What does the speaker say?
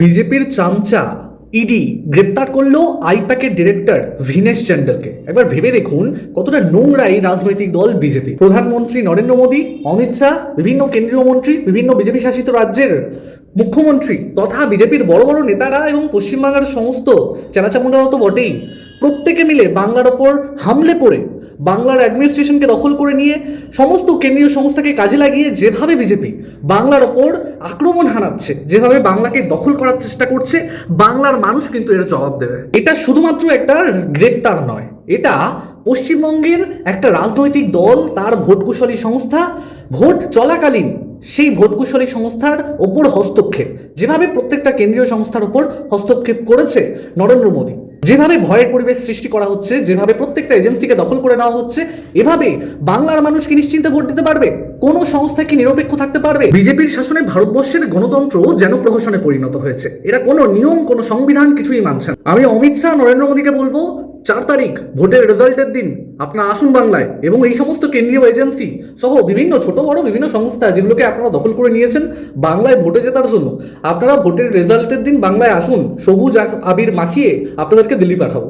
বিজেপির চামচা ইডি গ্রেপ্তার করলো আইপ্যাকের ডিরেক্টর ভিনেশ চান্ডালকে। একবার ভেবে দেখুন কতটা নোংরা এই রাজনৈতিক দল বিজেপি। প্রধানমন্ত্রী নরেন্দ্র মোদী, অমিত শাহ, বিভিন্ন কেন্দ্রীয় মন্ত্রী, বিভিন্ন বিজেপি শাসিত রাজ্যের মুখ্যমন্ত্রী তথা বিজেপির বড় বড় নেতারা এবং পশ্চিমবাংলার সমস্ত চেলাচামুন্ডারা তো বটেই, প্রত্যেকে মিলে বাংলার ওপর হামলে পড়ে বাংলার অ্যাডমিনিস্ট্রেশনকে দখল করে নিয়ে সমস্ত কেন্দ্রীয় সংস্থাকে কাজে লাগিয়ে যেভাবে বিজেপি বাংলার ওপর আক্রমণ হানাচ্ছে, যেভাবে বাংলাকে দখল করার চেষ্টা করছে, বাংলার মানুষ কিন্তু এর জবাব দেবে। এটা শুধুমাত্র একটা গ্রেপ্তার নয়, এটা পশ্চিমবঙ্গের একটা রাজনৈতিক দল তার ভোটকুশলী সংস্থা ভোট চলাকালীন সেই ভোটকুশলী সংস্থার ওপর হস্তক্ষেপ, যেভাবে প্রত্যেকটা কেন্দ্রীয় সংস্থার ওপর হস্তক্ষেপ করেছে নরেন্দ্র মোদী, যেভাবে ভয়ের পরিবেশ সৃষ্টি করা হচ্ছে, যেভাবে প্রত্যেকটা এজেন্সিকে দখল করে নেওয়া হচ্ছে, এভাবে বাংলার মানুষ কি নিশ্চিন্তে ভোট দিতে পারবে? কোন সংস্থা কি নিরপেক্ষ থাকতে পারবে? বিজেপির শাসনে ভারতবর্ষের গণতন্ত্র যেন প্রহসনে পরিণত হয়েছে। এরা কোনো নিয়ম, কোনো সংবিধান কিছুই মানছে না। আমি অমিত শাহ, নরেন্দ্র মোদীকে বলবো, 4 তারিখ ভোটের রেজাল্টের দিন আপনারা আসুন বাংলায়, এবং এই সমস্ত কেন্দ্রীয় এজেন্সি সহ বিভিন্ন ছোট বড় বিভিন্ন সংস্থা যেগুলোকে আপনারা দখল করে নিয়েছেন বাংলায় ভোটে জেতার জন্য, আপনারা ভোটের রেজাল্টের দিন বাংলায় আসুন, সবুজ আবির মাখিয়ে আপনাদেরকে দিল্লি পাঠাবো।